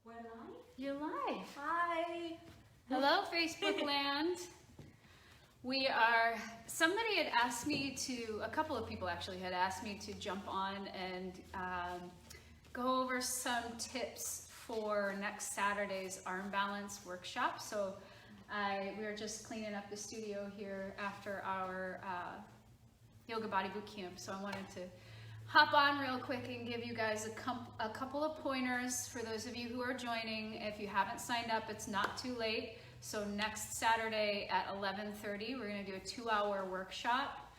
We're live? You're live. Hi. Hello, Facebook land. Somebody had asked me to, a couple of people actually had asked me to jump on and go over some tips for next Saturday's arm balance workshop. So we were just cleaning up the studio here after our yoga body boot camp. So I wanted to hop on real quick and give you guys a couple of pointers for those of you who are joining. If you haven't signed up, it's not too late. So next Saturday at 11:30, we're going to do a 2-hour workshop,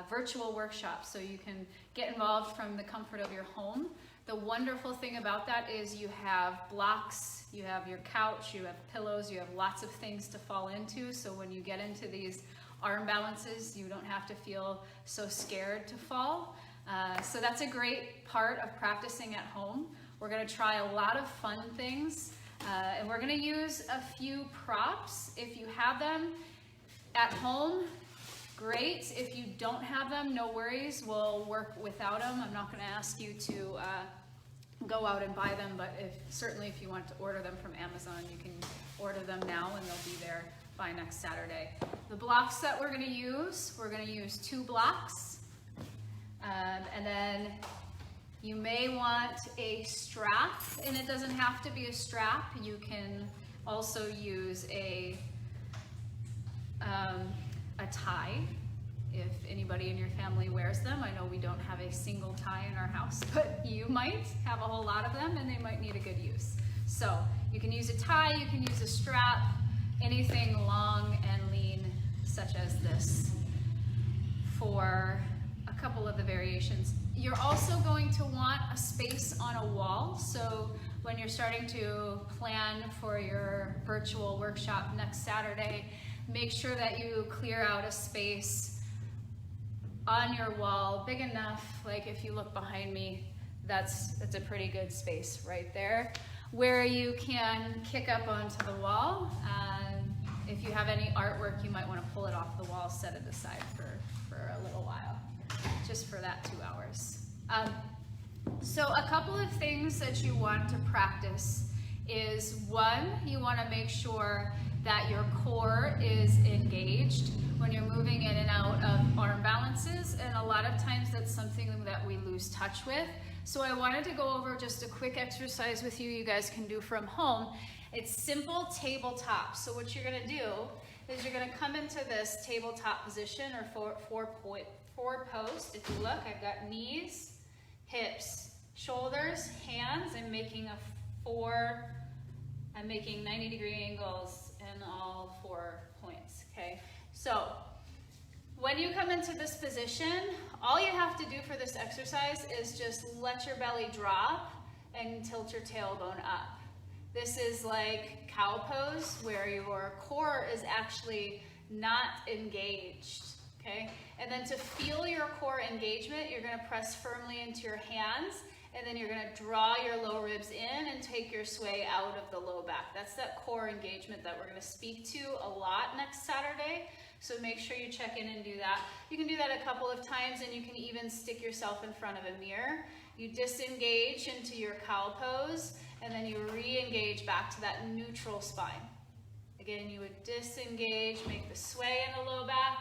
virtual workshop, so you can get involved from the comfort of your home. The wonderful thing about that is you have blocks, you have your couch, you have pillows, you have lots of things to fall into. So when you get into these arm balances, you don't have to feel so scared to fall. So that's a great part of practicing at home. We're going to try a lot of fun things, and we're going to use a few props. If you have them at home, great. If you don't have them, no worries. We'll work without them. I'm not going to ask you to go out and buy them, but certainly if you want to order them from Amazon, you can order them now and they'll be there by next Saturday. The blocks that we're going to use 2 blocks. And then you may want a strap, and it doesn't have to be a strap. You can also use a tie if anybody in your family wears them. I know we don't have a single tie in our house, but you might have a whole lot of them and they might need a good use. So you can use a tie, you can use a strap, anything long and lean such as this for a couple of the variations. You're also going to want a space on a wall. So when you're starting to plan for your virtual workshop next Saturday, make sure that you clear out a space on your wall big enough. Like if you look behind me, that's a pretty good space right there, where you can kick up onto the wall. And if you have any artwork, you might want to pull it off the wall, set it aside for a little while, just for that 2 hours. So a couple of things that you want to practice is, one, you want to make sure that your core is engaged when you're moving in and out of arm balances, and a lot of times that's something that we lose touch with. So I wanted to go over just a quick exercise with you guys can do from home. It's simple tabletop. So what you're going to do is you're going to come into this tabletop position, or four post. If you look, I've got knees, hips, shoulders, hands. I'm making 90-degree angles in all 4 points, okay? So when you come into this position, all you have to do for this exercise is just let your belly drop and tilt your tailbone up. This is like cow pose, where your core is actually not engaged, okay? And then to feel your core engagement, you're going to press firmly into your hands, and then you're going to draw your low ribs in and take your sway out of the low back. That's that core engagement that we're going to speak to a lot next Saturday. So make sure you check in and do that. You can do that a couple of times, and you can even stick yourself in front of a mirror. You disengage into your cow pose, and then you re-engage back to that neutral spine. Again, you would disengage, make the sway in the low back,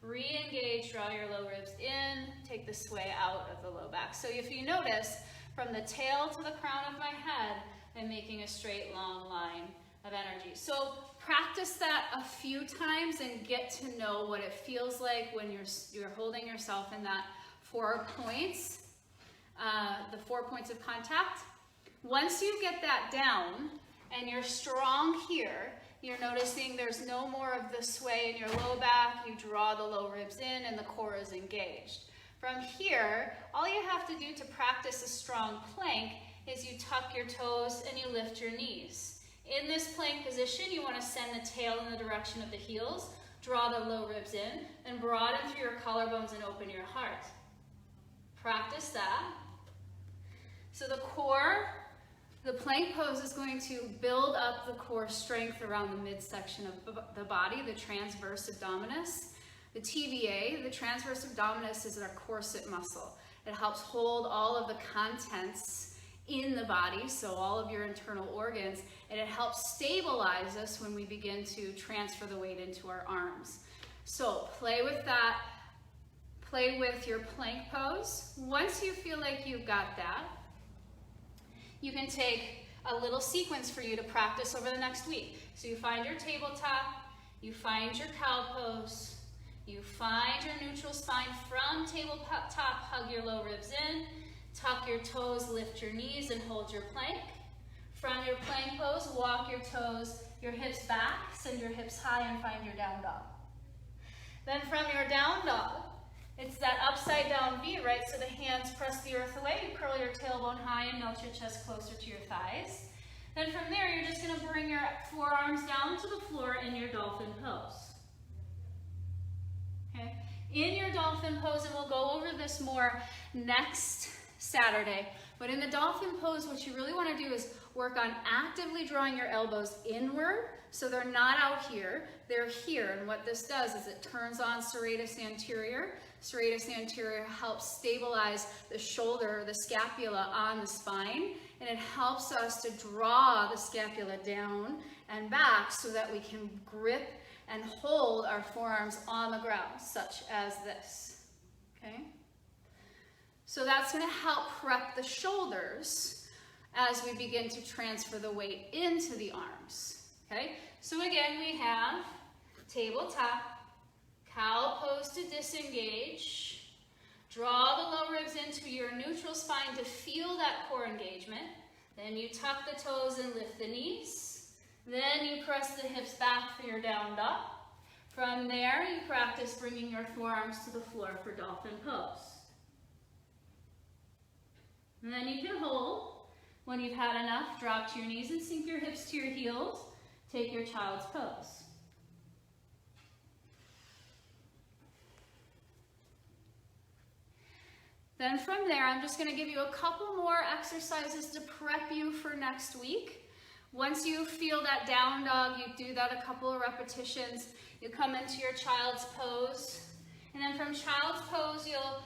re-engage, draw your low ribs in, take the sway out of the low back. So if you notice, from the tail to the crown of my head, I'm making a straight, long line of energy. So practice that a few times and get to know what it feels like when you're holding yourself in that 4 points, the 4 points of contact. Once you get that down and you're strong here, you're noticing there's no more of the sway in your low back. You draw the low ribs in and the core is engaged. From here, all you have to do to practice a strong plank is you tuck your toes and you lift your knees. In this plank position, you want to send the tail in the direction of the heels, draw the low ribs in, and broaden through your collarbones and open your heart. Practice that. So the core, the plank pose is going to build up the core strength around the midsection of the body, the transverse abdominis. The TVA, the transverse abdominis, is our corset muscle. It helps hold all of the contents in the body, so all of your internal organs, and it helps stabilize us when we begin to transfer the weight into our arms. So play with that. Play with your plank pose. Once you feel like you've got that, you can take a little sequence for you to practice over the next week. So you find your tabletop, you find your cow pose, you find your neutral spine from tabletop, hug your low ribs in, tuck your toes, lift your knees, and hold your plank. From your plank pose, walk your toes, your hips back, send your hips high, and find your down dog. Then from your down dog, it's that upside down V, right? So the hands press the earth away, you curl your tailbone high and melt your chest closer to your thighs. Then from there, you're just gonna bring your forearms down to the floor in your dolphin pose. Okay? In your dolphin pose, and we'll go over this more next Saturday, but in the dolphin pose, what you really wanna do is work on actively drawing your elbows inward, so they're not out here, they're here. And what this does is it turns on serratus anterior. Serratus anterior helps stabilize the shoulder, the scapula on the spine, and it helps us to draw the scapula down and back so that we can grip and hold our forearms on the ground, such as this, okay? So that's gonna help prep the shoulders as we begin to transfer the weight into the arms, okay? So again, we have tabletop, cow pose to disengage, draw the low ribs into your neutral spine to feel that core engagement, then you tuck the toes and lift the knees, then you press the hips back for your down dog. From there, you practice bringing your forearms to the floor for dolphin pose. And then you can hold. When you've had enough, drop to your knees and sink your hips to your heels. Take your child's pose. Then from there, I'm just going to give you a couple more exercises to prep you for next week. Once you feel that down dog, you do that a couple of repetitions. You come into your child's pose. And then from child's pose, you'll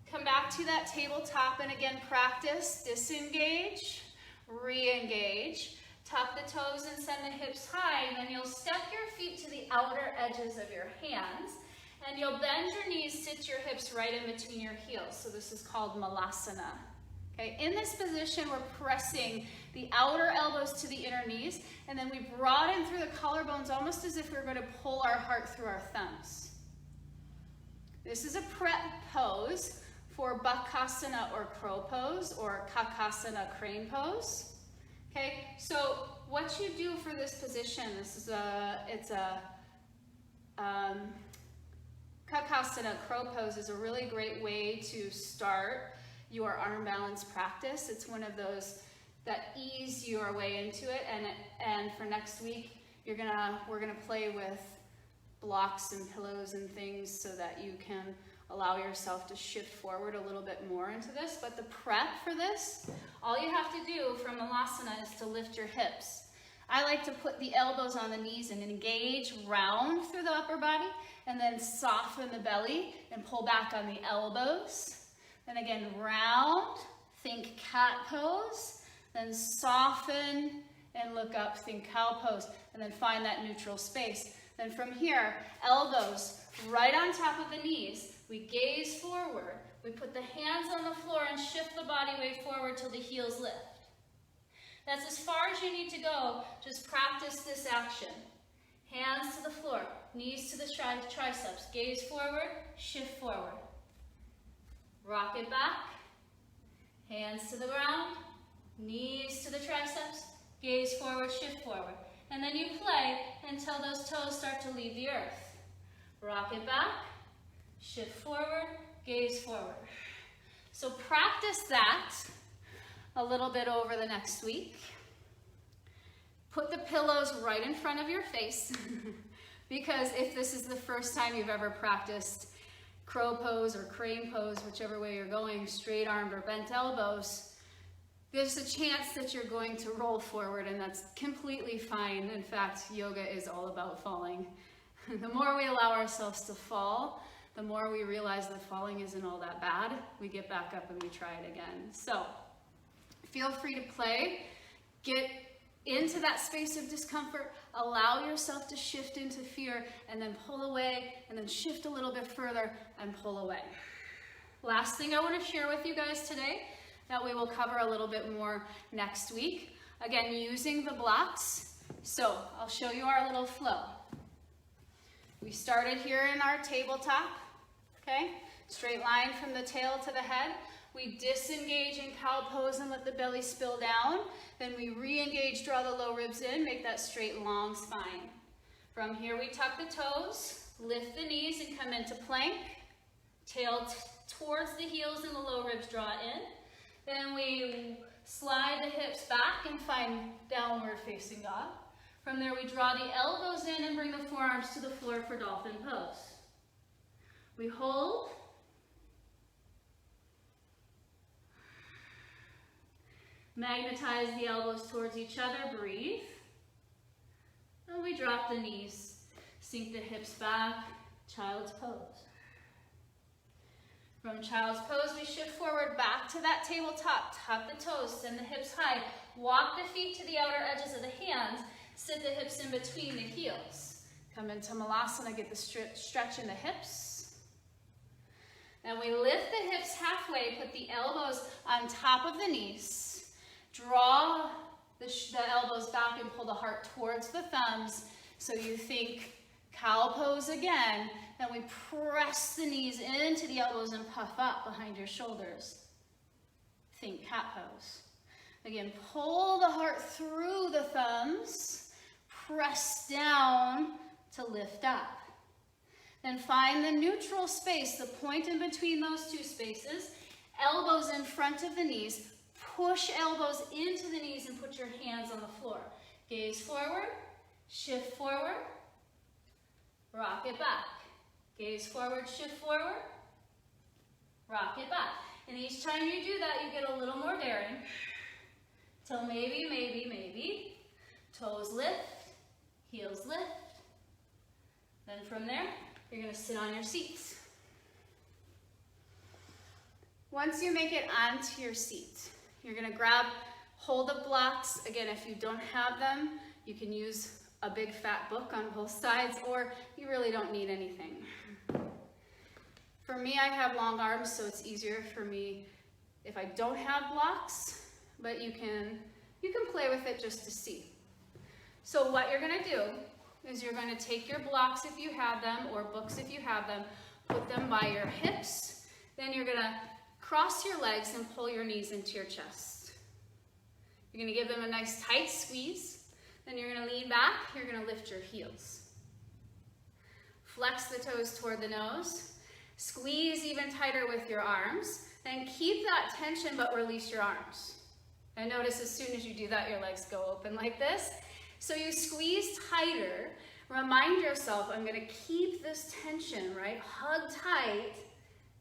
come back to that tabletop and again practice, disengage, re-engage, tuck the toes and send the hips high, and then you'll step your feet to the outer edges of your hands, and you'll bend your knees, sit your hips right in between your heels. So this is called Malasana. Okay, in this position, we're pressing the outer elbows to the inner knees, and then we broaden through the collarbones almost as if we were going to pull our heart through our thumbs. This is a prep pose for Bakasana or crow pose or Kakasana crane pose. Okay, so what you do for this position, Kakasana crow pose is a really great way to start your arm balance practice. It's one of those that ease your way into it, and for next week, we're gonna play with blocks and pillows and things so that you can allow yourself to shift forward a little bit more into this. But the prep for this, all you have to do from Malasana is to lift your hips. I like to put the elbows on the knees and engage round through the upper body, and then soften the belly and pull back on the elbows. Then again, round, think cat pose, then soften and look up, think cow pose, and then find that neutral space. Then from here, elbows right on top of the knees. We gaze forward. We put the hands on the floor and shift the body weight forward till the heels lift. That's as far as you need to go. Just practice this action. Hands to the floor, knees to the triceps. Gaze forward, shift forward. Rock it back. Hands to the ground, knees to the triceps. Gaze forward, shift forward. And then you play until those toes start to leave the earth. Rock it back. Shift forward, gaze forward. So practice that a little bit over the next week. Put the pillows right in front of your face because if this is the first time you've ever practiced crow pose or crane pose, whichever way you're going, straight armed or bent elbows, there's a chance that you're going to roll forward, and that's completely fine. In fact, yoga is all about falling. The more we allow ourselves to fall, the more we realize that falling isn't all that bad. We get back up and we try it again. So Feel free to play. Get into that space of discomfort. Allow yourself to shift into fear and then pull away and then shift a little bit further and pull away. Last thing I want to share with you guys today that we will cover a little bit more next week. Again, using the blocks. So I'll show you our little flow. We started here in our tabletop, okay? Straight line from the tail to the head. We disengage in cow pose and let the belly spill down. Then we re-engage, draw the low ribs in, make that straight long spine. From here we tuck the toes, lift the knees and come into plank. Tail towards the heels and the low ribs draw in. Then we slide the hips back and find downward facing dog. From there we draw the elbows in and bring the forearms to the floor for dolphin pose. We hold. Magnetize the elbows towards each other, breathe. And we drop the knees, sink the hips back, child's pose. From child's pose, we shift forward back to that tabletop, tuck the toes, send the hips high, walk the feet to the outer edges of the hands, sit the hips in between the heels. Come into Malasana, get the stretch in the hips. Then we lift the hips halfway, put the elbows on top of the knees. Draw the elbows back and pull the heart towards the thumbs. So you think cow pose again. Then we press the knees into the elbows and puff up behind your shoulders. Think cat pose. Again, pull the heart through the thumbs. Press down to lift up. Then find the neutral space, the point in between those two spaces. Elbows in front of the knees. Push elbows into the knees and put your hands on the floor. Gaze forward, shift forward, rock it back. Gaze forward, shift forward, rock it back. And each time you do that, you get a little more daring. Till maybe, toes lift, heels lift. Then from there, you're gonna sit on your seats. Once you make it onto your seat, you're gonna hold the blocks. Again, if you don't have them, you can use a big fat book on both sides, or you really don't need anything. For me, I have long arms, so it's easier for me if I don't have blocks, but you can play with it just to see. So what you're gonna do is you're gonna take your blocks if you have them, or books if you have them, put them by your hips, then you're gonna cross your legs and pull your knees into your chest. You're gonna give them a nice tight squeeze. Then you're gonna lean back, you're gonna lift your heels. Flex the toes toward the nose. Squeeze even tighter with your arms. Then keep that tension, but release your arms. And notice as soon as you do that, your legs go open like this. So you squeeze tighter. Remind yourself, I'm gonna keep this tension, right? Hug tight.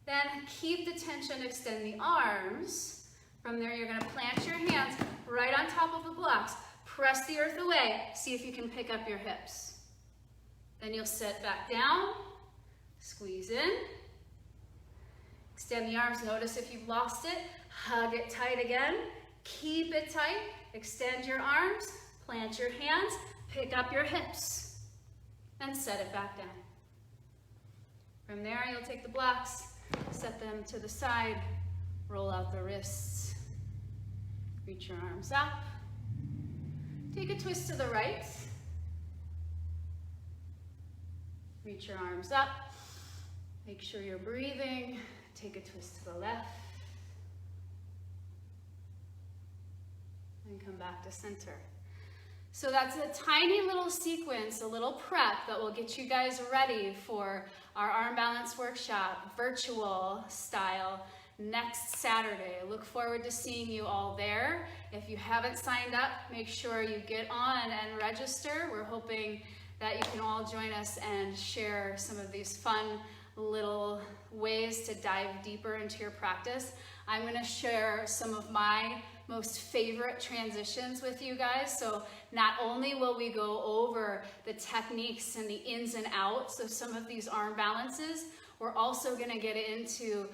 Then keep the tension, extend the arms. From there, you're gonna plant your hands right on top of the blocks. Press the earth away. See if you can pick up your hips. Then you'll sit back down, squeeze in, extend the arms. Notice if you've lost it, hug it tight again. Keep it tight, extend your arms, plant your hands, pick up your hips, and set it back down. From there, you'll take the blocks, set them to the side, roll out the wrists, reach your arms up, take a twist to the right, reach your arms up, make sure you're breathing, take a twist to the left, and come back to center. So that's a tiny little sequence, a little prep that will get you guys ready for our arm balance workshop, virtual style, next Saturday. I look forward to seeing you all there. If you haven't signed up, make sure you get on and register. We're hoping that you can all join us and share some of these fun little ways to dive deeper into your practice. I'm going to share some of my most favorite transitions with you guys. So not only will we go over the techniques and the ins and outs of some of these arm balances, we're also going to get into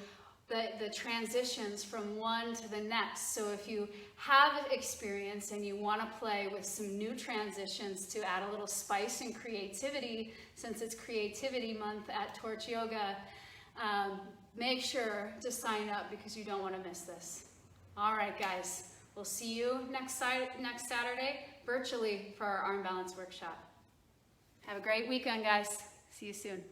the transitions from one to the next. So if you have experience and you want to play with some new transitions to add a little spice and creativity, since it's Creativity Month at Torch Yoga, make sure to sign up because you don't want to miss this. All right, guys, we'll see you next Saturday virtually for our arm balance workshop. Have a great weekend, guys. See you soon.